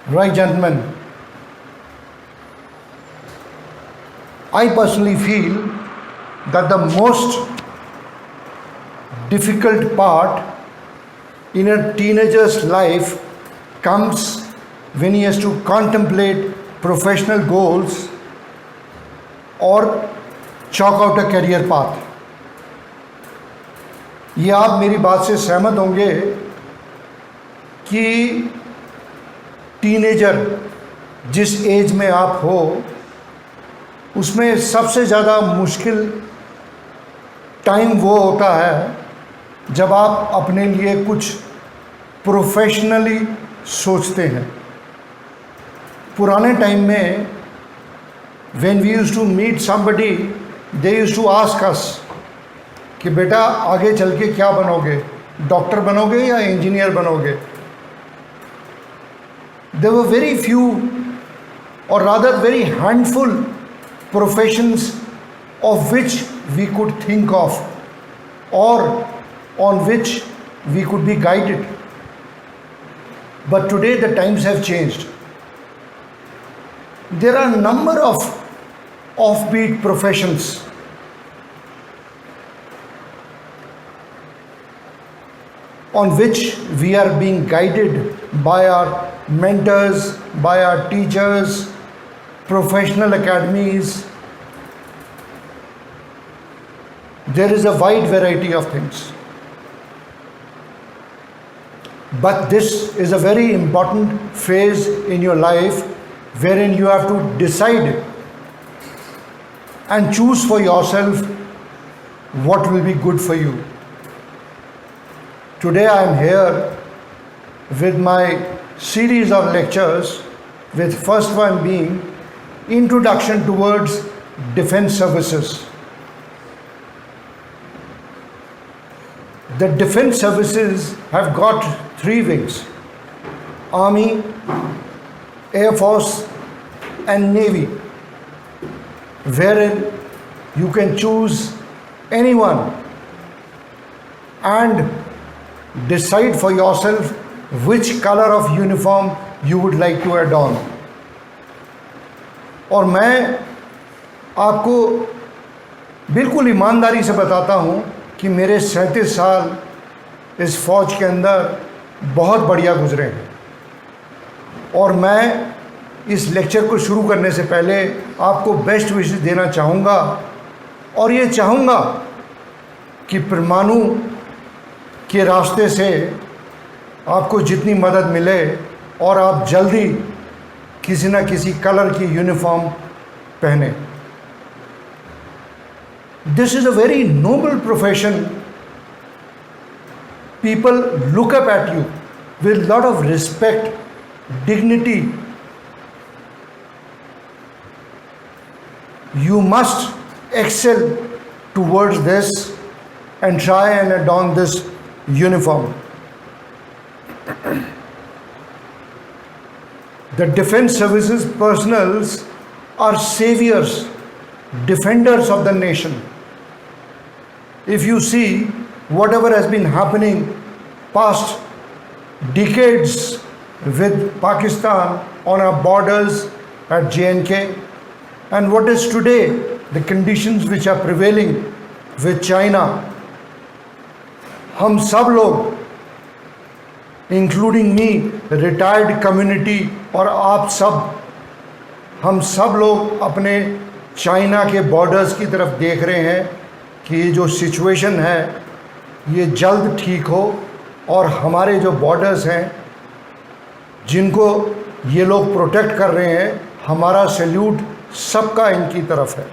Right, gentlemen. I personally feel that the most difficult part in a teenager's life comes when he has to contemplate professional goals or chalk out a career path. ये आप मेरी बात से सहमत होंगे कि teenager जिस as में आप हो उसमें सबसे ज़्यादा मुश्किल टाइम वो होता है जब आप अपने लिए कुछ प्रोफेशनली सोचते हैं। पुराने टाइम में when we used to meet somebody they used to ask us कि बेटा आगे चल के क्या बनोगे, डॉक्टर बनोगे या इंजीनियर बनोगे। There were very few or rather very handful professions of which we could think of or on which we could be guided. But today the times have changed. There are a number of offbeat professions on which we are being guided by our mentors, by our teachers, professional academies. There is a wide variety of things. But this is a very important phase in your life wherein you have to decide and choose for yourself what will be good for you. Today I am here with my series of lectures, with first one being Introduction towards Defense Services. The defense services have got three wings: Army, Air Force and Navy, wherein you can choose anyone and decide for yourself which color of uniform you would like to adorn. और मैं आपको बिल्कुल ईमानदारी से बताता हूँ कि मेरे 37 साल इस फौज के अंदर बहुत बढ़िया गुजरे हैं। और मैं इस लेक्चर को शुरू करने से पहले आपको बेस्ट विशेस देना चाहूँगा और ये चाहूँगा कि परमाणु के रास्ते से आपको जितनी मदद मिले और आप जल्दी किसी न किसी कलर की यूनिफॉर्म पहने। This is a very noble profession. People look up at you with lot of respect, dignity. You must excel towards this and try and adorn this uniform. The defense services personnels are saviors, defenders of the nation. If you see whatever has been happening past decades with Pakistan on our borders at J&K, and what is today the conditions which are prevailing with China, हम सब लोग including me, retired community और आप सब, हम सब लोग अपने चाइना के बॉर्डर्स की तरफ देख रहे हैं कि ये जो सिचुएशन है ये जल्द ठीक हो और हमारे जो बॉर्डर्स हैं जिनको ये लोग प्रोटेक्ट कर रहे हैं, हमारा सैल्यूट सबका इनकी तरफ है।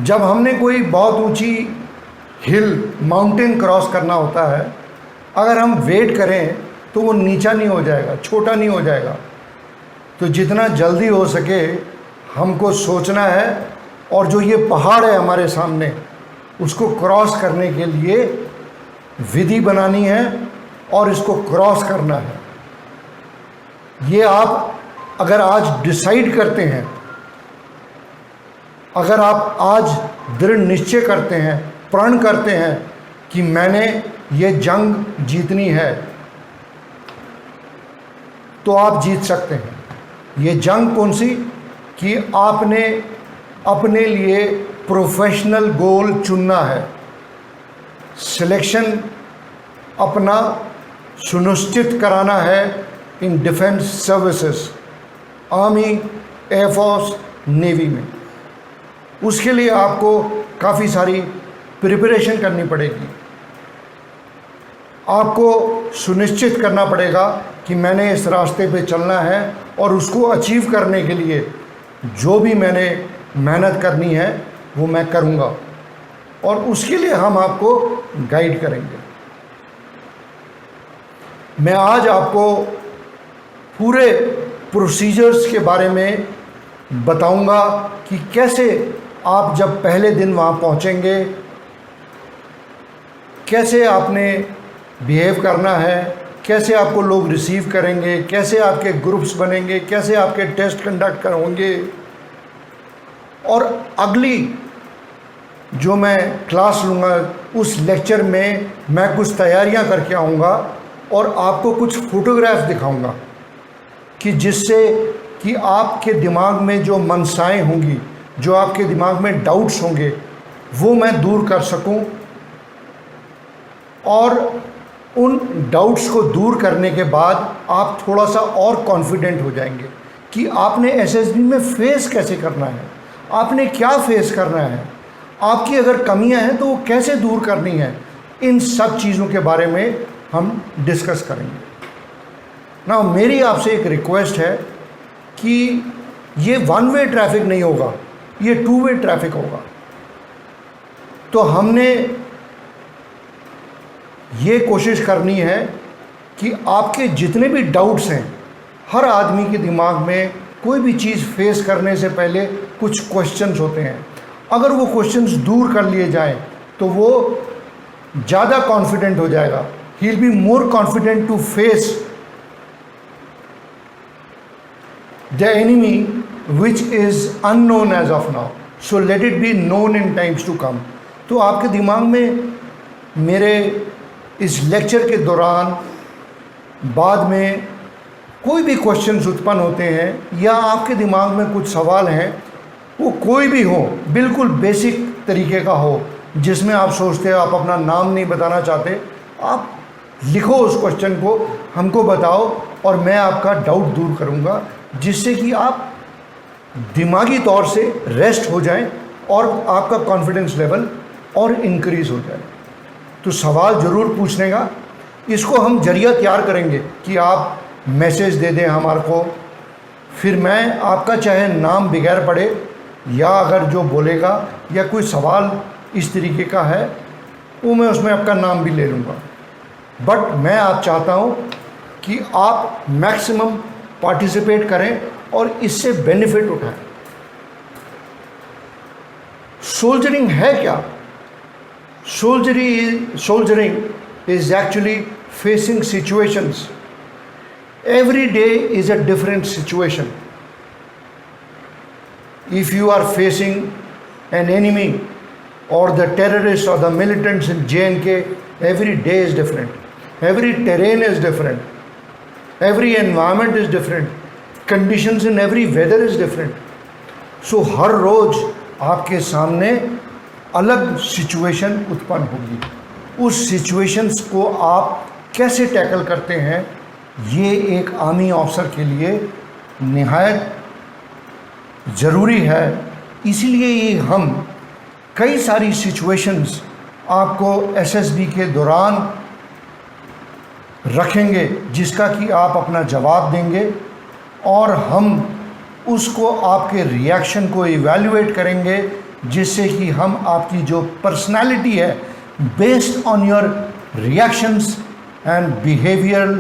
जब हमने कोई बहुत ऊंची हिल, माउंटेन क्रॉस करना होता है, अगर हम वेट करें तो वो नीचा नहीं हो जाएगा, छोटा नहीं हो जाएगा। तो जितना जल्दी हो सके हमको सोचना है और जो ये पहाड़ है हमारे सामने उसको क्रॉस करने के लिए विधि बनानी है और इसको क्रॉस करना है। ये आप अगर आज डिसाइड करते हैं, अगर आप आज दृढ़ निश्चय करते हैं, प्रण करते हैं कि मैंने ये जंग जीतनी है, तो आप जीत सकते हैं। ये जंग कौन सी? कि आपने अपने लिए प्रोफेशनल गोल चुनना है, सिलेक्शन अपना सुनिश्चित कराना है in defence services, army, air force, navy में। उसके लिए आपको काफ़ी सारी प्रिपरेशन करनी पड़ेगी। आपको सुनिश्चित करना पड़ेगा कि मैंने इस रास्ते पे चलना है और उसको अचीव करने के लिए जो भी मैंने मेहनत करनी है वो मैं करूँगा, और उसके लिए हम आपको गाइड करेंगे। मैं आज आपको पूरे प्रोसीजर्स के बारे में बताऊंगा कि कैसे आप जब पहले दिन वहाँ पहुँचेंगे कैसे आपने बिहेव करना है, कैसे आपको लोग रिसीव करेंगे, कैसे आपके ग्रुप्स बनेंगे, कैसे आपके टेस्ट कंडक्ट होंगे। और अगली जो मैं क्लास लूँगा उस लेक्चर में मैं कुछ तैयारियां करके आऊँगा और आपको कुछ फोटोग्राफ्स दिखाऊँगा कि जिससे कि आपके दिमाग में जो मनसाएं होंगी, जो आपके दिमाग में डाउट्स होंगे, वो मैं दूर कर सकूं, और उन डाउट्स को दूर करने के बाद आप थोड़ा सा और कॉन्फिडेंट हो जाएंगे कि आपने एसएसबी में फेस कैसे करना है, आपने क्या फेस करना है, आपकी अगर कमियां हैं तो वो कैसे दूर करनी है। इन सब चीज़ों के बारे में हम डिस्कस करेंगे ना। मेरी आपसे एक रिक्वेस्ट है कि ये वन वे ट्रैफिक नहीं होगा, ये टू वे ट्रैफिक होगा। तो हमने ये कोशिश करनी है कि आपके जितने भी डाउट्स हैं, हर आदमी के दिमाग में कोई भी चीज़ फेस करने से पहले कुछ क्वेश्चंस होते हैं। अगर वो क्वेश्चंस दूर कर लिए जाएं तो वो ज़्यादा कॉन्फिडेंट हो जाएगा। He will be more confident to face the enemy which is unknown as of now, so let it be known in times to come. तो आपके दिमाग में मेरे इस लेक्चर के दौरान बाद में कोई भी क्वेश्चंस उत्पन्न होते हैं या आपके दिमाग में कुछ सवाल हैं, वो कोई भी हो, बिल्कुल बेसिक तरीके का हो, जिसमें आप सोचते हो आप अपना नाम नहीं बताना चाहते, आप लिखो उस क्वेश्चन को, हमको बताओ और मैं आपका डाउट दूर करूंगा, जिससे कि आप दिमागी तौर से रेस्ट हो जाएं और आपका कॉन्फिडेंस लेवल और इंक्रीज़ हो जाए। तो सवाल ज़रूर पूछने का, इसको हम जरिया तैयार करेंगे कि आप मैसेज दे दें हमारे को, फिर मैं आपका चाहे नाम बगैर पढ़े या अगर जो बोलेगा या कोई सवाल इस तरीके का है वो मैं उसमें आपका नाम भी ले लूँगा। बट मैं आप चाहता हूँ कि आप मैक्सिमम पार्टिसिपेट करें और इससे बेनिफिट उठाएं। सोल्जरिंग है क्या? Soldiering is actually facing situations. Every day is a different situation. If you are facing an enemy or the terrorists or the militants in J&K, every day is different. Every terrain is different. Every environment is different. Conditions in every weather is different. So हर रोज आपके सामने अलग situation उत्पन्न होगी। उस situations को आप कैसे tackle करते हैं, ये एक आर्मी ऑफिसर के लिए निहायत ज़रूरी है। इसीलिए ये हम कई सारी सिचुएशंस आपको एसएसबी के दौरान रखेंगे, जिसका कि आप अपना जवाब देंगे और हम उसको आपके रिएक्शन को इवैल्यूएट करेंगे, जिससे कि हम आपकी जो पर्सनालिटी है based on your reactions and behavioural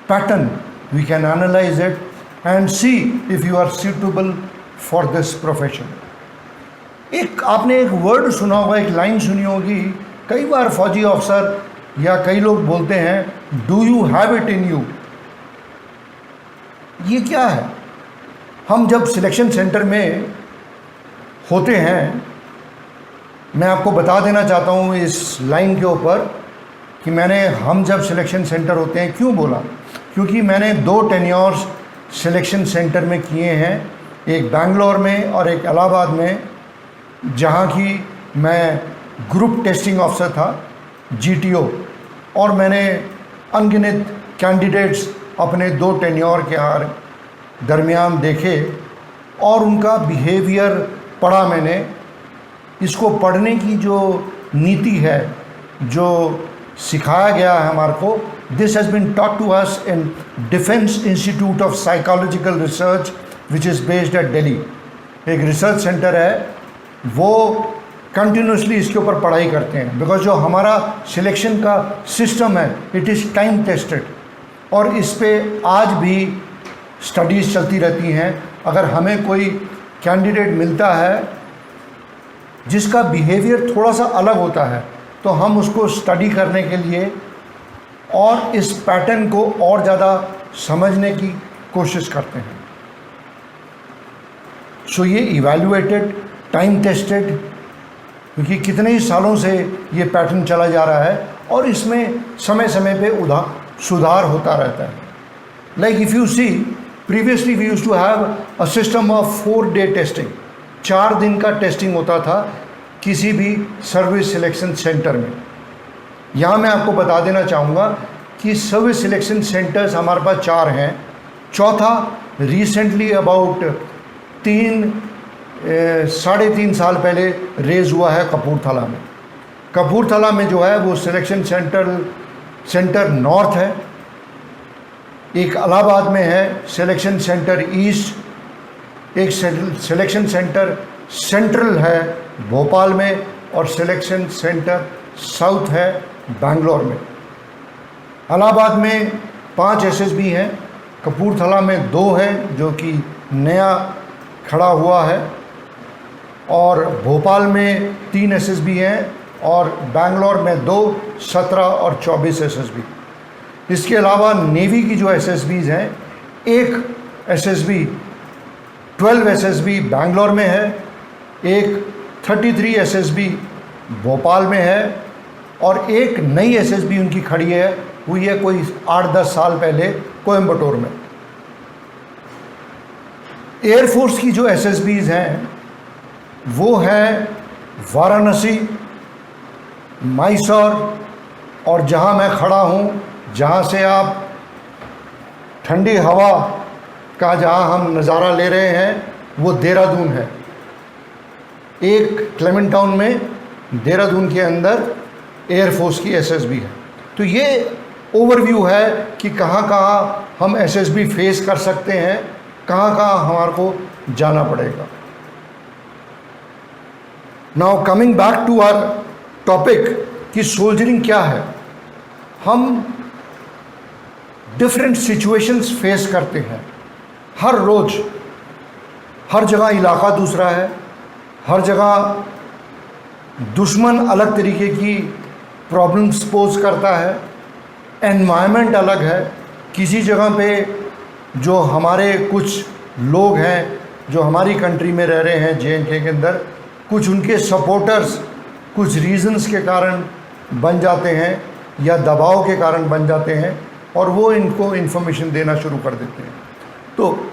pattern we can analyse it and see if you are suitable for this profession. एक आपने एक वर्ड सुना होगा, एक लाइन सुनी होगी, कई बार फौजी ऑफिसर या कई लोग बोलते हैं, do you have it in you. ये क्या है? हम जब सिलेक्शन सेंटर में होते हैं, मैं आपको बता देना चाहता हूँ इस लाइन के ऊपर कि मैंने हम जब सिलेक्शन सेंटर होते हैं क्यों बोला, क्योंकि मैंने 2 टेन्योर्स सिलेक्शन सेंटर में किए हैं, एक बैंगलोर में और एक इलाहाबाद में, जहाँ की मैं ग्रुप टेस्टिंग ऑफिसर था, GTO, और मैंने अनगिनत कैंडिडेट्स अपने 2 टेन्योर के दरमियान देखे और उनका बिहेवियर पढ़ा मैंने। इसको पढ़ने की जो नीति है, जो सिखाया गया है हमारे को, this has been taught to us in Defence Institute of Psychological Research which is based at Delhi. एक रिसर्च सेंटर है, वो कंटिन्यूसली इसके ऊपर पढ़ाई करते हैं, बिकॉज जो हमारा सिलेक्शन का सिस्टम है इट इज़ टाइम टेस्टेड, और इस पे आज भी स्टडीज़ चलती रहती हैं। अगर हमें कोई कैंडिडेट मिलता है जिसका बिहेवियर थोड़ा सा अलग होता है, तो हम उसको स्टडी करने के लिए और इस पैटर्न को और ज़्यादा समझने की कोशिश करते हैं। सो ये इवैल्यूएटेड, टाइम टेस्टेड, क्योंकि कितने ही सालों से ये पैटर्न चला जा रहा है और इसमें समय समय पे सुधार होता रहता है। Like if you see, previously we used to have a system of 4 day testing. 4 दिन का टेस्टिंग होता था किसी भी सर्विस सिलेक्शन सेंटर में। यहाँ मैं आपको बता देना चाहूँगा कि सर्विस सिलेक्शन सेंटर्स हमारे पास 4 हैं। चौथा रिसेंटली अबाउट 3-3.5 साल पहले रेज़ हुआ है कपूरथला में। कपूरथला में जो है वो सिलेक्शन सेंटर नॉर्थ है, एक इलाहाबाद में है सिलेक्शन सेंटर ईस्ट, एक सिलेक्शन सेंटर सेंट्रल है भोपाल में, और सिलेक्शन सेंटर साउथ है बैंगलोर में। इलाहाबाद में 5 SSB हैं, कपूरथला में 2 है जो कि नया खड़ा हुआ है, और भोपाल में 3 SSB हैं, और बैंगलोर में 2, 17 और 24 SSB। इसके अलावा नेवी की जो SSBs हैं, एक SSB 12 SSB बैंगलोर में है, एक 33 SSB भोपाल में है, और एक नई SSB उनकी खड़ी हुई है कोई 8-10 साल पहले कोयम्बटूर में। एयरफोर्स की जो SSBs हैं वो है वाराणसी, मैसूर, और जहाँ मैं खड़ा हूँ, जहाँ से आप ठंडी हवा का जहाँ हम नज़ारा ले रहे हैं, वो देहरादून है। एक क्लेमेंट टाउन में देहरादून के अंदर एयरफोर्स की SSB है। तो ये ओवरव्यू है कि कहाँ कहाँ हम SSB फेस कर सकते हैं, कहाँ कहाँ हमारे को जाना पड़ेगा। Now coming back to our topic कि सोल्जरिंग क्या है। हम डिफरेंट सिचुएशंस फेस करते हैं हर रोज़, हर जगह इलाका दूसरा है, हर जगह दुश्मन अलग तरीके की प्रॉब्लम्स पोज करता है, एनवायरनमेंट अलग है। किसी जगह पे जो हमारे कुछ लोग हैं जो हमारी कंट्री में रह रहे हैं J&K के अंदर, कुछ उनके सपोर्टर्स कुछ रीजंस के कारण बन जाते हैं या दबाव के कारण बन जाते हैं, और वो इनको इन्फॉर्मेशन देना शुरू कर देते हैं। तो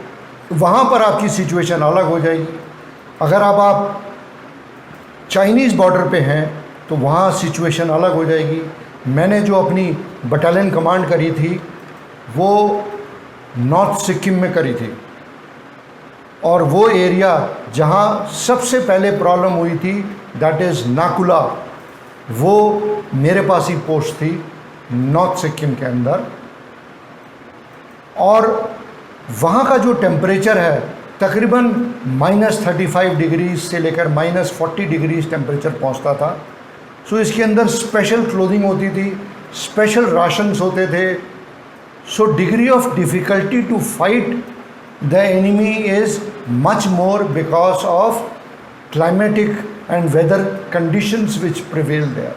वहाँ पर आपकी सिचुएशन अलग हो जाएगी। अगर आप चाइनीज़ बॉर्डर पे हैं तो वहाँ सिचुएशन अलग हो जाएगी। मैंने जो अपनी बटालियन कमांड करी थी वो नॉर्थ सिक्किम में करी थी, और वो एरिया जहाँ सबसे पहले प्रॉब्लम हुई थी दैट इज़ नाकुला, वो मेरे पास ही पोस्ट थी नॉर्थ सिक्किम के अंदर। और वहाँ का जो टेम्परेचर है तकरीबन -35 डिग्रीज से लेकर -40 डिग्रीज टेम्परेचर पहुँचता था। सो इसके अंदर स्पेशल क्लोथिंग होती थी, स्पेशल राशंस होते थे। So degree of difficulty to fight the enemy is much more because of climatic and weather conditions which prevail there.